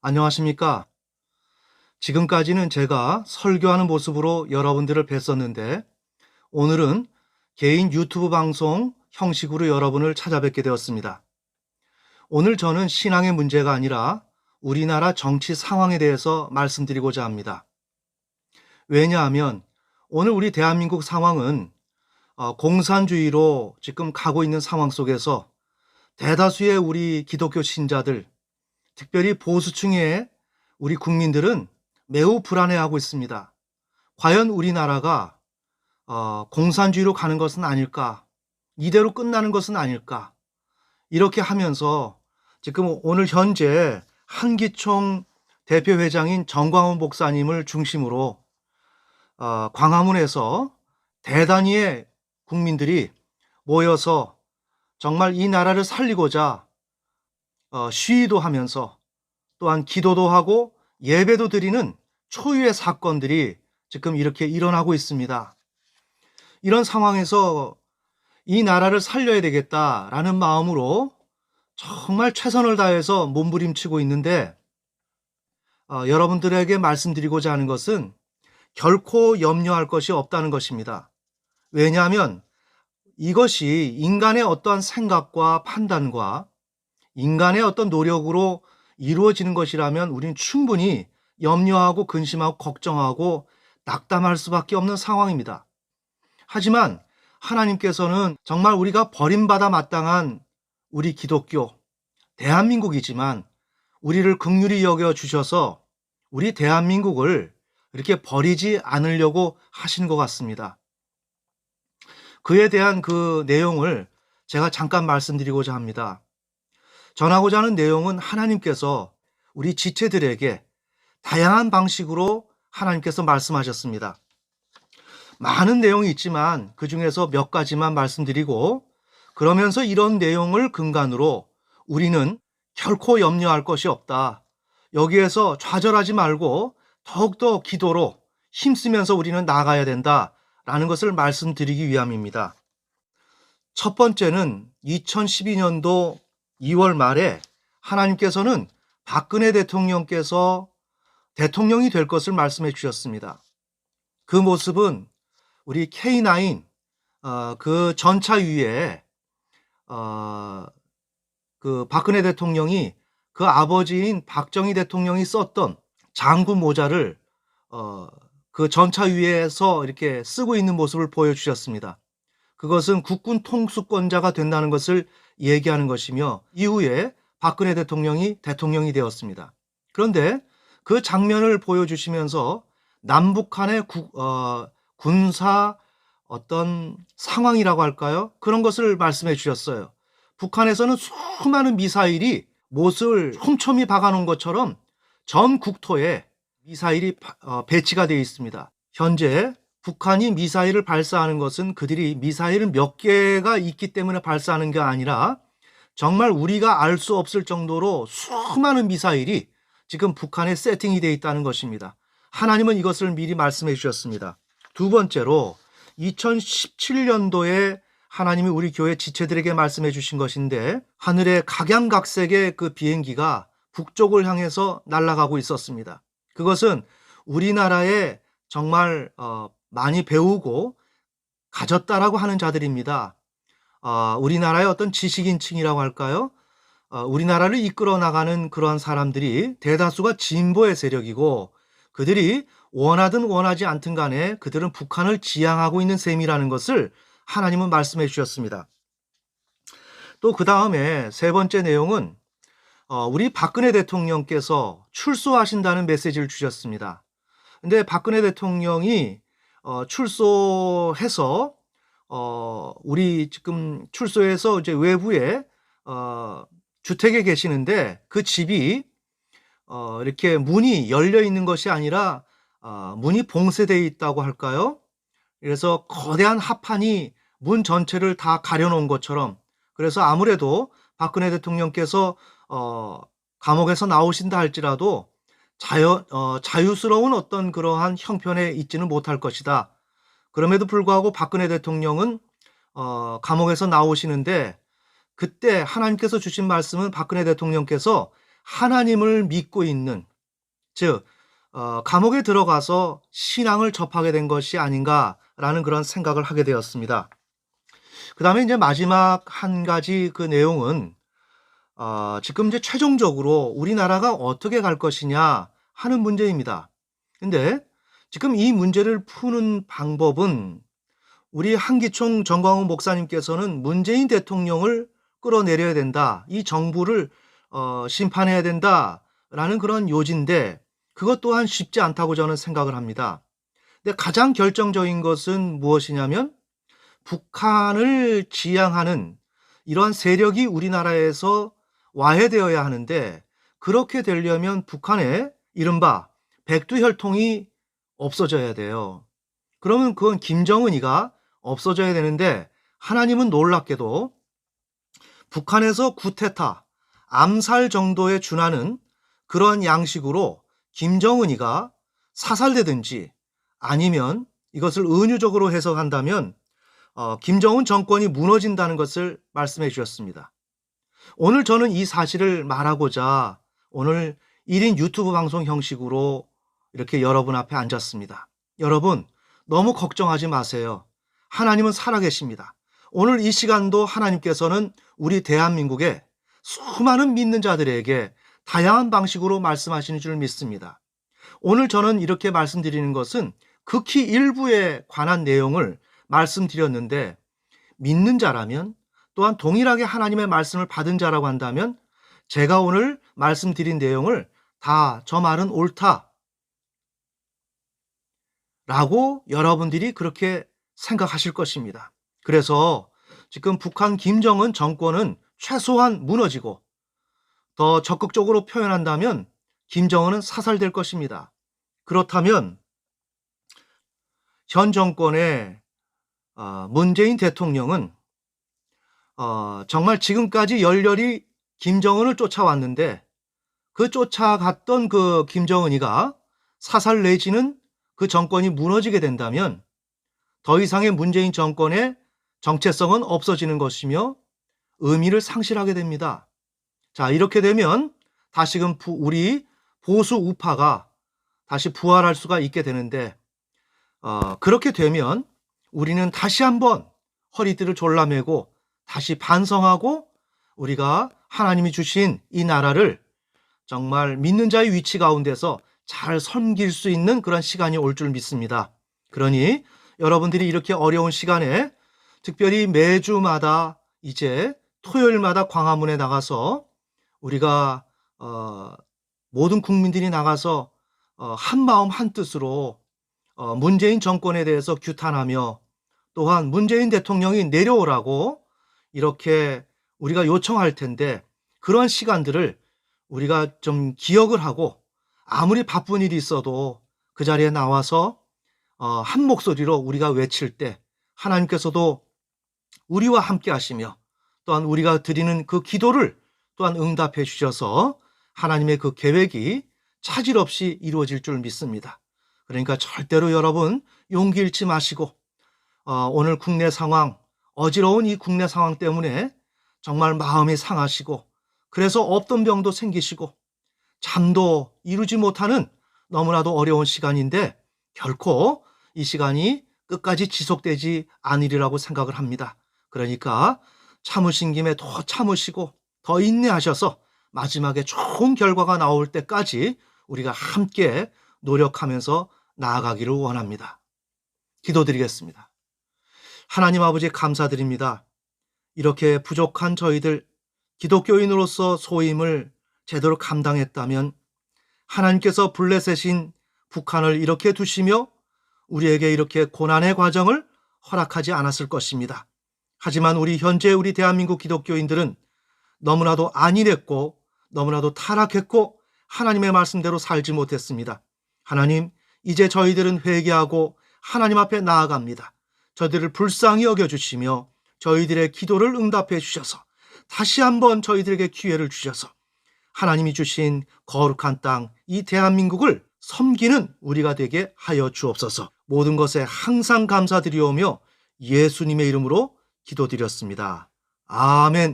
안녕하십니까? 지금까지는 제가 설교하는 모습으로 여러분들을 뵀었는데 오늘은 개인 유튜브 방송 형식으로 여러분을 찾아뵙게 되었습니다. 오늘 저는 신앙의 문제가 아니라 우리나라 정치 상황에 대해서 말씀드리고자 합니다. 왜냐하면 오늘 우리 대한민국 상황은 공산주의로 지금 가고 있는 상황 속에서 대다수의 우리 기독교 신자들, 특별히 보수층의 우리 국민들은 매우 불안해하고 있습니다. 과연 우리나라가 공산주의로 가는 것은 아닐까? 이대로 끝나는 것은 아닐까? 이렇게 하면서 지금 오늘 현재 한기총 대표회장인 정광훈 목사님을 중심으로 광화문에서 대단위의 국민들이 모여서 정말 이 나라를 살리고자 시위도 하면서 또한 기도도 하고 예배도 드리는 초유의 사건들이 지금 이렇게 일어나고 있습니다. 이런 상황에서 이 나라를 살려야 되겠다라는 마음으로 정말 최선을 다해서 몸부림치고 있는데 여러분들에게 말씀드리고자 하는 것은 결코 염려할 것이 없다는 것입니다. 왜냐하면 이것이 인간의 어떠한 생각과 판단과 인간의 어떤 노력으로 이루어지는 것이라면 우리는 충분히 염려하고 근심하고 걱정하고 낙담할 수밖에 없는 상황입니다. 하지만 하나님께서는 정말 우리가 버림받아 마땅한 우리 기독교, 대한민국이지만 우리를 긍휼히 여겨 주셔서 우리 대한민국을 이렇게 버리지 않으려고 하신 것 같습니다. 그에 대한 그 내용을 제가 잠깐 말씀드리고자 합니다. 전하고자 하는 내용은 하나님께서 우리 지체들에게 다양한 방식으로 하나님께서 말씀하셨습니다. 많은 내용이 있지만 그 중에서 몇 가지만 말씀드리고 그러면서 이런 내용을 근간으로 우리는 결코 염려할 것이 없다. 여기에서 좌절하지 말고 더욱더 기도로 힘쓰면서 우리는 나아가야 된다라는 것을 말씀드리기 위함입니다. 첫 번째는 2012년도 2월 말에 하나님께서는 박근혜 대통령께서 대통령이 될 것을 말씀해 주셨습니다. 그 모습은 우리 K9 그 전차 위에 그 박근혜 대통령이 그 아버지인 박정희 대통령이 썼던 장군 모자를 그 전차 위에서 이렇게 쓰고 있는 모습을 보여주셨습니다. 그것은 국군 통수권자가 된다는 것을 얘기하는 것이며 이후에 박근혜 대통령이 대통령이 되었습니다. 그런데 그 장면을 보여주시면서 남북한의 군사 어떤 상황이라고 할까요? 그런 것을 말씀해 주셨어요. 북한에서는 수많은 미사일이 못을 촘촘히 박아놓은 것처럼 전 국토에 미사일이 배치가 되어 있습니다. 현재 북한이 미사일을 발사하는 것은 그들이 미사일은 몇 개가 있기 때문에 발사하는 게 아니라 정말 우리가 알 수 없을 정도로 수많은 미사일이 지금 북한에 세팅이 되어 있다는 것입니다. 하나님은 이것을 미리 말씀해 주셨습니다. 두 번째로 2017년도에 하나님이 우리 교회 지체들에게 말씀해 주신 것인데 하늘에 각양각색의 그 비행기가 북쪽을 향해서 날아가고 있었습니다. 그것은 우리나라에 정말 많이 배우고 가졌다라고 하는 자들입니다. 우리나라의 어떤 지식인층이라고 할까요? 우리나라를 이끌어 나가는 그러한 사람들이 대다수가 진보의 세력이고 그들이 원하든 원하지 않든 간에 그들은 북한을 지향하고 있는 셈이라는 것을 하나님은 말씀해 주셨습니다. 또 그 다음에 세 번째 내용은 우리 박근혜 대통령께서 출소하신다는 메시지를 주셨습니다. 근데 박근혜 대통령이 출소해서 우리 지금 출소해서 이제 외부에 주택에 계시는데 그 집이 이렇게 문이 열려 있는 것이 아니라 문이 봉쇄되어 있다고 할까요? 그래서 거대한 합판이 문 전체를 다 가려놓은 것처럼 그래서 아무래도 박근혜 대통령께서 감옥에서 나오신다 할지라도 자유스러운 어떤 그러한 형편에 있지는 못할 것이다. 그럼에도 불구하고 박근혜 대통령은 감옥에서 나오시는데 그때 하나님께서 주신 말씀은 박근혜 대통령께서 하나님을 믿고 있는, 즉 감옥에 들어가서 신앙을 접하게 된 것이 아닌가라는 그런 생각을 하게 되었습니다. 그 다음에 이제 마지막 한 가지 그 내용은 지금 이제 최종적으로 우리나라가 어떻게 갈 것이냐 하는 문제입니다. 근데 지금 이 문제를 푸는 방법은 우리 한기총 정광훈 목사님께서는 문재인 대통령을 끌어내려야 된다, 이 정부를 심판해야 된다라는 그런 요지인데 그것 또한 쉽지 않다고 저는 생각을 합니다. 근데 가장 결정적인 것은 무엇이냐면 북한을 지향하는 이러한 세력이 우리나라에서 와해되어야 하는데, 그렇게 되려면 북한의 이른바 백두혈통이 없어져야 돼요. 그러면 그건 김정은이가 없어져야 되는데, 하나님은 놀랍게도 북한에서 쿠데타, 암살 정도에 준하는 그런 양식으로 김정은이가 사살되든지, 아니면 이것을 은유적으로 해석한다면 김정은 정권이 무너진다는 것을 말씀해 주셨습니다. 오늘 저는 이 사실을 말하고자 오늘 1인 유튜브 방송 형식으로 이렇게 여러분 앞에 앉았습니다. 여러분, 너무 걱정하지 마세요. 하나님은 살아계십니다. 오늘 이 시간도 하나님께서는 우리 대한민국의 수많은 믿는 자들에게 다양한 방식으로 말씀하시는 줄 믿습니다. 오늘 저는 이렇게 말씀드리는 것은 극히 일부에 관한 내용을 말씀드렸는데, 믿는 자라면, 또한 동일하게 하나님의 말씀을 받은 자라고 한다면 제가 오늘 말씀드린 내용을 다 저 말은 옳다 라고 여러분들이 그렇게 생각하실 것입니다. 그래서 지금 북한 김정은 정권은 최소한 무너지고, 더 적극적으로 표현한다면 김정은은 사살될 것입니다. 그렇다면 현 정권의 문재인 대통령은 정말 지금까지 열렬히 김정은을 쫓아왔는데, 그 쫓아갔던 그 김정은이가 사살 내지는 그 정권이 무너지게 된다면 더 이상의 문재인 정권의 정체성은 없어지는 것이며 의미를 상실하게 됩니다. 자, 이렇게 되면 다시금 우리 보수 우파가 다시 부활할 수가 있게 되는데, 그렇게 되면 우리는 다시 한번 허리띠를 졸라매고 다시 반성하고 우리가 하나님이 주신 이 나라를 정말 믿는 자의 위치 가운데서 잘 섬길 수 있는 그런 시간이 올 줄 믿습니다. 그러니 여러분들이 이렇게 어려운 시간에 특별히 매주마다 이제 토요일마다 광화문에 나가서 우리가 모든 국민들이 나가서 한 마음 한 뜻으로 문재인 정권에 대해서 규탄하며, 또한 문재인 대통령이 내려오라고 이렇게 우리가 요청할 텐데, 그런 시간들을 우리가 좀 기억을 하고 아무리 바쁜 일이 있어도 그 자리에 나와서 한 목소리로 우리가 외칠 때 하나님께서도 우리와 함께 하시며, 또한 우리가 드리는 그 기도를 또한 응답해 주셔서 하나님의 그 계획이 차질 없이 이루어질 줄 믿습니다. 그러니까 절대로 여러분 용기 잃지 마시고, 오늘 국내 상황, 어지러운 이 국내 상황 때문에 정말 마음이 상하시고, 그래서 없던 병도 생기시고 잠도 이루지 못하는 너무나도 어려운 시간인데, 결코 이 시간이 끝까지 지속되지 않으리라고 생각을 합니다. 그러니까 참으신 김에 더 참으시고 더 인내하셔서 마지막에 좋은 결과가 나올 때까지 우리가 함께 노력하면서 나아가기를 원합니다. 기도드리겠습니다. 하나님 아버지, 감사드립니다. 이렇게 부족한 저희들 기독교인으로서 소임을 제대로 감당했다면 하나님께서 블레셋인 북한을 이렇게 두시며 우리에게 이렇게 고난의 과정을 허락하지 않았을 것입니다. 하지만 우리 대한민국 기독교인들은 너무나도 안일했고 너무나도 타락했고 하나님의 말씀대로 살지 못했습니다. 하나님, 이제 저희들은 회개하고 하나님 앞에 나아갑니다. 저희들을 불쌍히 여겨주시며 저희들의 기도를 응답해 주셔서 다시 한번 저희들에게 기회를 주셔서 하나님이 주신 거룩한 땅, 이 대한민국을 섬기는 우리가 되게 하여 주옵소서. 모든 것에 항상 감사드리오며 예수님의 이름으로 기도드렸습니다. 아멘.